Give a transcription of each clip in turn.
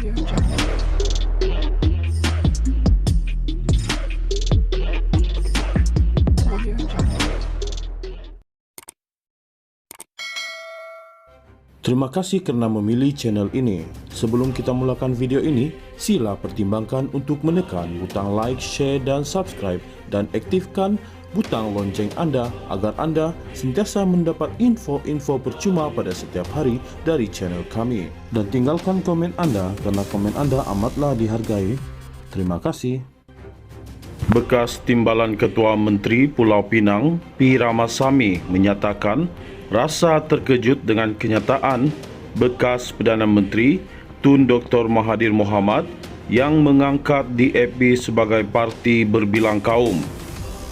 Terima kasih kerana memilih channel ini. Sebelum kita mulakan video ini, sila pertimbangkan untuk menekan butang like, share dan subscribe dan aktifkan butang lonceng anda agar anda sentiasa mendapat info-info percuma pada setiap hari dari channel kami. Dan tinggalkan komen anda kerana komen anda amatlah dihargai. Terima kasih. Bekas Timbalan Ketua Menteri Pulau Pinang, P. Ramasamy menyatakan rasa terkejut dengan kenyataan bekas Perdana Menteri Tun Dr. Mahathir Mohamad yang mengangkat DAP sebagai parti berbilang kaum.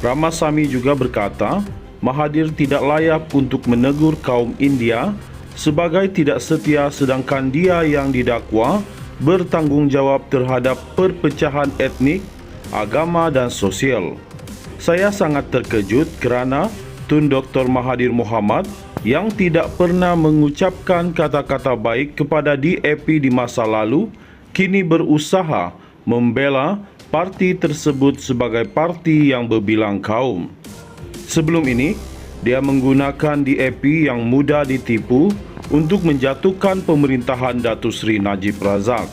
Ramasamy juga berkata, Mahathir tidak layak untuk menegur kaum India sebagai tidak setia sedangkan dia yang didakwa bertanggungjawab terhadap perpecahan etnik, agama dan sosial. Saya sangat terkejut kerana Tun Dr. Mahathir Mohamad yang tidak pernah mengucapkan kata-kata baik kepada DAP di masa lalu, kini berusaha membela parti tersebut sebagai parti yang berbilang kaum. Sebelum ini, dia menggunakan DAP yang mudah ditipu untuk menjatuhkan pemerintahan Datuk Seri Najib Razak.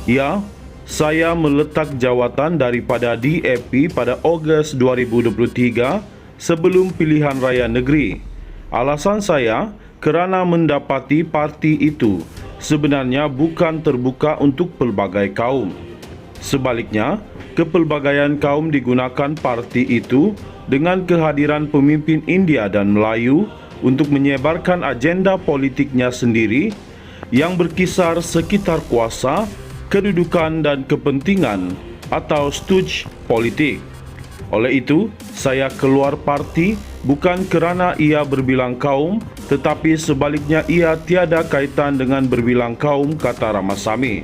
Ya, saya meletak jawatan daripada DAP pada Ogos 2023 sebelum pilihan raya negeri. Alasan saya kerana mendapati parti itu sebenarnya bukan terbuka untuk pelbagai kaum. Sebaliknya, kepelbagaian kaum digunakan parti itu dengan kehadiran pemimpin India dan Melayu untuk menyebarkan agenda politiknya sendiri yang berkisar sekitar kuasa, kedudukan dan kepentingan atau stooge politik. Oleh itu, saya keluar parti bukan kerana ia berbilang kaum, tetapi sebaliknya ia tiada kaitan dengan berbilang kaum, kata Ramasamy.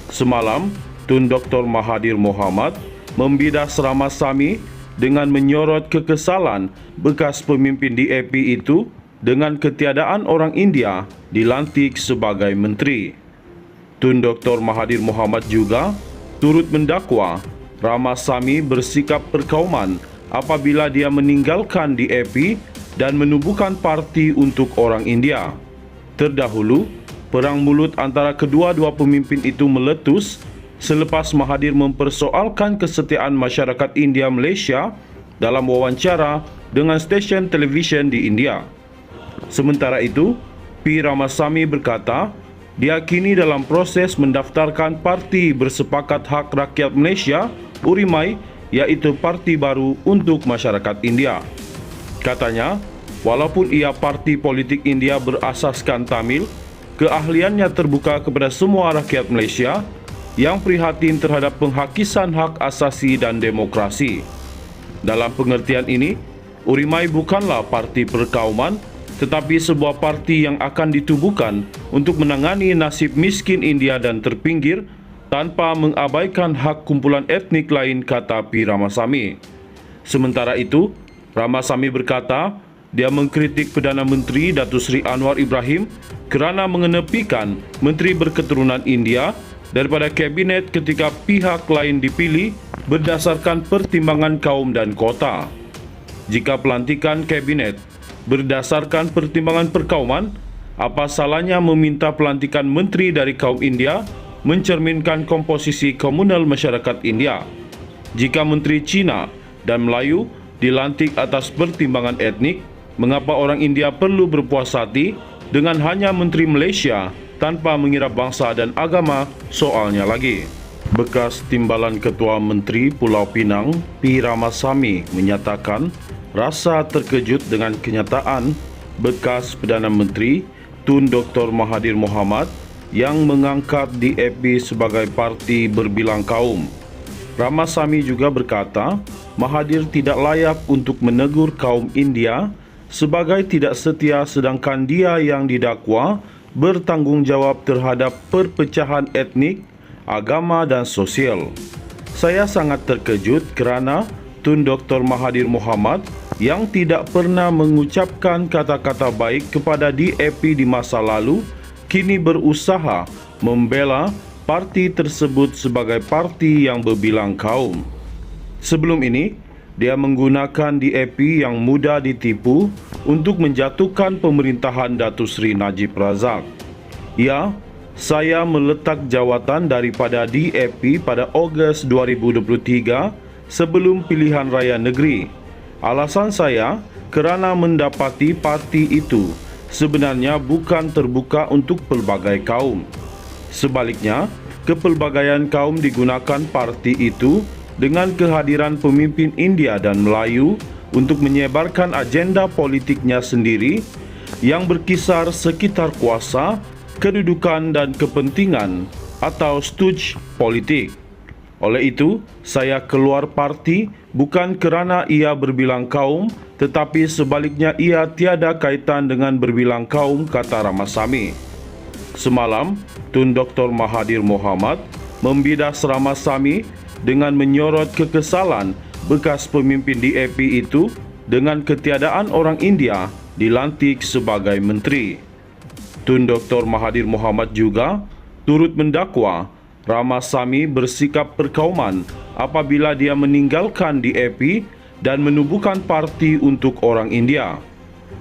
Semalam, Tun Dr. Mahathir Mohamad membidas Ramasamy dengan menyorot kekesalan bekas pemimpin DAP itu dengan ketiadaan orang India dilantik sebagai menteri. Tun Dr. Mahathir Mohamad juga turut mendakwa Ramasamy bersikap perkauman apabila dia meninggalkan DAP dan menubuhkan parti untuk orang India. Terdahulu, perang mulut antara kedua-dua pemimpin itu meletus selepas Mahathir mempersoalkan kesetiaan masyarakat India Malaysia dalam wawancara dengan stesen televisyen di India. Sementara itu, P. Ramasamy berkata, dia kini dalam proses mendaftarkan Parti Bersepakat Hak Rakyat Malaysia, URIMAI, iaitu parti baru untuk masyarakat India. Katanya, walaupun ia parti politik India berasaskan Tamil, keahliannya terbuka kepada semua rakyat Malaysia yang prihatin terhadap penghakisan hak asasi dan demokrasi. Dalam pengertian ini, URIMAI bukanlah parti perkauman, tetapi sebuah parti yang akan ditubuhkan untuk menangani nasib miskin India dan terpinggir tanpa mengabaikan hak kumpulan etnik lain, kata P. Ramasamy. Sementara itu, Ramasamy berkata, dia mengkritik Perdana Menteri Datuk Seri Anwar Ibrahim kerana mengenepikan menteri berketurunan India daripada kabinet ketika pihak lain dipilih berdasarkan pertimbangan kaum dan kota. Jika pelantikan kabinet berdasarkan pertimbangan perkauman, apa salahnya meminta pelantikan menteri dari kaum India mencerminkan komposisi komunal masyarakat India? Jika menteri Cina dan Melayu dilantik atas pertimbangan etnik, mengapa orang India perlu berpuas hati dengan hanya menteri Malaysia tanpa mengira bangsa dan agama? Soalnya lagi. Bekas Timbalan Ketua Menteri Pulau Pinang, P. Ramasamy menyatakan rasa terkejut dengan kenyataan bekas Perdana Menteri Tun Dr. Mahathir Mohamad yang mengangkat DAP sebagai parti berbilang kaum. Ramasamy juga berkata, Mahathir tidak layak untuk menegur kaum India sebagai tidak setia sedangkan dia yang didakwa bertanggungjawab terhadap perpecahan etnik, agama dan sosial. Saya sangat terkejut kerana Tun Dr. Mahathir Mohamad yang tidak pernah mengucapkan kata-kata baik kepada DAP di masa lalu, kini berusaha membela parti tersebut sebagai parti yang berbilang kaum. Sebelum ini, dia menggunakan DAP yang mudah ditipu untuk menjatuhkan pemerintahan Datuk Seri Najib Razak. Ya, saya meletak jawatan daripada DAP pada Ogos 2023 sebelum pilihan raya negeri. Alasan saya kerana mendapati parti itu sebenarnya bukan terbuka untuk pelbagai kaum. Sebaliknya, kepelbagaian kaum digunakan parti itu dengan kehadiran pemimpin India dan Melayu untuk menyebarkan agenda politiknya sendiri yang berkisar sekitar kuasa, kedudukan dan kepentingan atau stooge politik. Oleh itu, saya keluar parti bukan kerana ia berbilang kaum, tetapi sebaliknya ia tiada kaitan dengan berbilang kaum, kata Ramasamy. Semalam, Tun Dr. Mahathir Mohamad membidas Ramasamy dengan menyorot kekesalan bekas pemimpin DAP itu dengan ketiadaan orang India dilantik sebagai menteri. Tun Dr. Mahathir Mohamad juga turut mendakwa Ramasamy bersikap perkauman apabila dia meninggalkan DAP dan menubuhkan parti untuk orang India.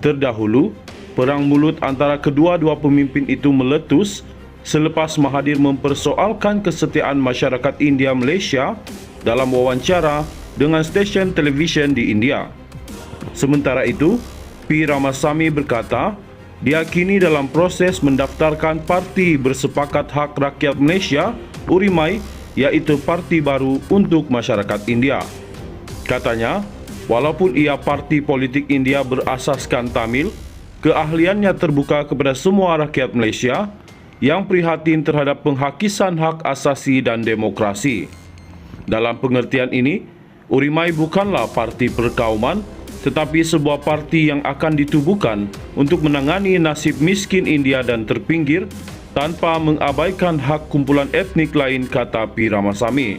Terdahulu, perang mulut antara kedua-dua pemimpin itu meletus selepas Mahathir mempersoalkan kesetiaan masyarakat India Malaysia dalam wawancara dengan stesen televisyen di India. Sementara itu, P. Ramasamy berkata, dia kini dalam proses mendaftarkan Parti Bersepakat Hak Rakyat Malaysia, URIMAI, iaitu parti baru untuk masyarakat India. Katanya, walaupun ia parti politik India berasaskan Tamil, keahliannya terbuka kepada semua rakyat Malaysia yang prihatin terhadap penghakisan hak asasi dan demokrasi. Dalam pengertian ini, URIMAI bukanlah parti perkauman, tetapi sebuah parti yang akan ditubuhkan untuk menangani nasib miskin India dan terpinggir tanpa mengabaikan hak kumpulan etnik lain, kata P. Ramasamy.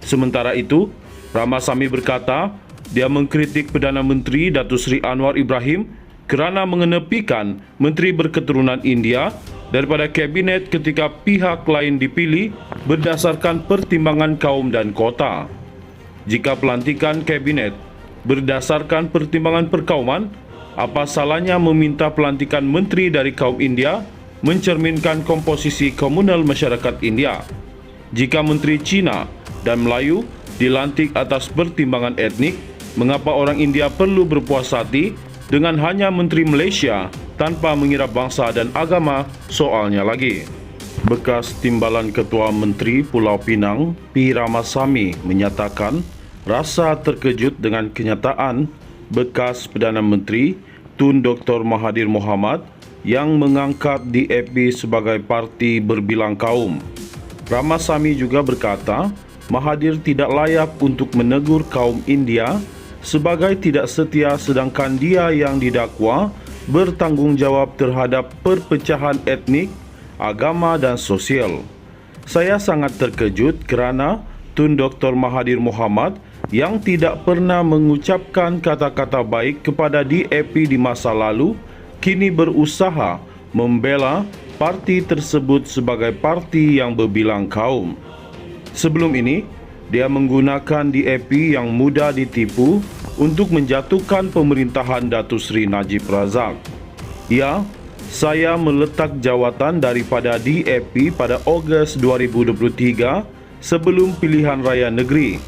Sementara itu, Ramasamy berkata, dia mengkritik Perdana Menteri Datuk Seri Anwar Ibrahim kerana mengenepikan menteri berketurunan India daripada kabinet ketika pihak lain dipilih berdasarkan pertimbangan kaum dan kota. Jika pelantikan kabinet berdasarkan pertimbangan perkauman, apa salahnya meminta pelantikan menteri dari kaum India mencerminkan komposisi komunal masyarakat India? Jika menteri Cina dan Melayu dilantik atas pertimbangan etnik, mengapa orang India perlu berpuas hati dengan hanya menteri Malaysia tanpa mengira bangsa dan agama soalnya lagi? Bekas Timbalan Ketua Menteri Pulau Pinang, P. Ramasamy, menyatakan rasa terkejut dengan kenyataan bekas Perdana Menteri Tun Dr. Mahathir Mohamad yang mengangkat DAP sebagai parti berbilang kaum. Ramasamy juga berkata, Mahathir tidak layak untuk menegur kaum India sebagai tidak setia, sedangkan dia yang didakwa bertanggungjawab terhadap perpecahan etnik, agama dan sosial. Saya sangat terkejut kerana Tun Dr. Mahathir Mohamad yang tidak pernah mengucapkan kata-kata baik kepada DAP di masa lalu kini berusaha membela parti tersebut sebagai parti yang berbilang kaum. Sebelum ini, dia menggunakan DAP yang mudah ditipu untuk menjatuhkan pemerintahan Datuk Seri Najib Razak. Ya, saya meletak jawatan daripada DAP pada Ogos 2023 sebelum pilihan raya negeri.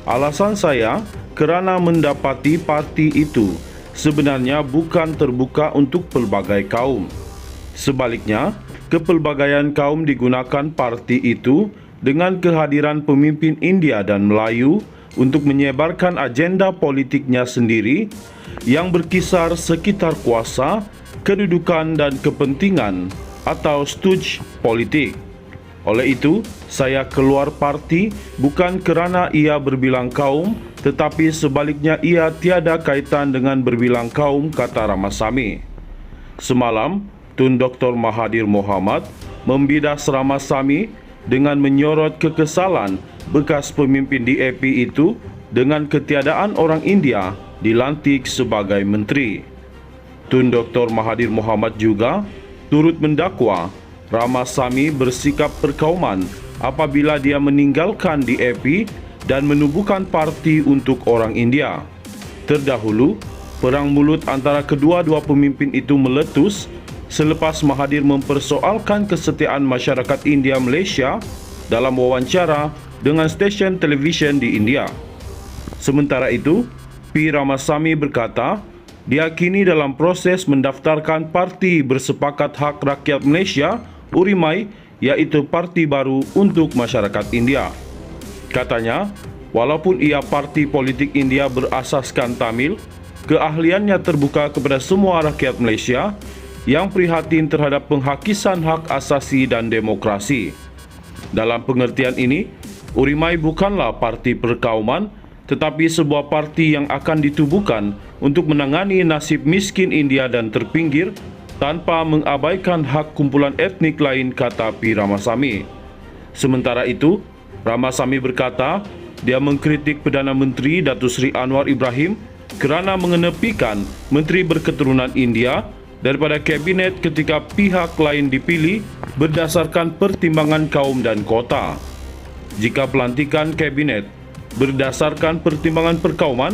Alasan saya kerana mendapati parti itu sebenarnya bukan terbuka untuk pelbagai kaum. Sebaliknya, kepelbagaian kaum digunakan parti itu dengan kehadiran pemimpin India dan Melayu untuk menyebarkan agenda politiknya sendiri yang berkisar sekitar kuasa, kedudukan dan kepentingan atau stooge politik. Oleh itu, saya keluar parti bukan kerana ia berbilang kaum, tetapi sebaliknya ia tiada kaitan dengan berbilang kaum, kata Ramasamy. Semalam, Tun Dr. Mahathir Mohamad membidas Ramasamy dengan menyorot kekesalan bekas pemimpin DAP itu dengan ketiadaan orang India dilantik sebagai menteri. Tun Dr. Mahathir Mohamad juga turut mendakwa Ramasamy bersikap perkauman apabila dia meninggalkan DAP dan menubuhkan parti untuk orang India. Terdahulu, perang mulut antara kedua-dua pemimpin itu meletus selepas Mahathir mempersoalkan kesetiaan masyarakat India Malaysia dalam wawancara dengan stesen televisyen di India. Sementara itu, P. Ramasamy berkata, dia kini dalam proses mendaftarkan Parti Bersepakat Hak Rakyat Malaysia, URIMAI, iaitu parti baru untuk masyarakat India. Katanya, walaupun ia parti politik India berasaskan Tamil, keahliannya terbuka kepada semua rakyat Malaysia yang prihatin terhadap penghakisan hak asasi dan demokrasi. Dalam pengertian ini, URIMAI bukanlah parti perkauman, tetapi sebuah parti yang akan ditubuhkan untuk menangani nasib miskin India dan terpinggir tanpa mengabaikan hak kumpulan etnik lain, kata P. Ramasamy. Sementara itu, Ramasamy berkata, dia mengkritik Perdana Menteri Datuk Seri Anwar Ibrahim kerana mengenepikan Menteri Berketurunan India daripada kabinet ketika pihak lain dipilih berdasarkan pertimbangan kaum dan kota. Jika pelantikan kabinet berdasarkan pertimbangan perkauman,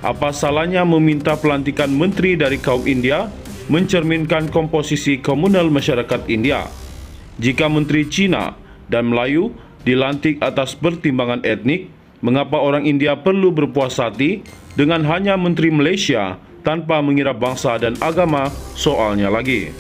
apa salahnya meminta pelantikan menteri dari kaum India mencerminkan komposisi komunal masyarakat India? Jika menteri Cina dan Melayu dilantik atas pertimbangan etnik, mengapa orang India perlu berpuas hati dengan hanya menteri Malaysia tanpa mengira bangsa dan agama soalnya lagi?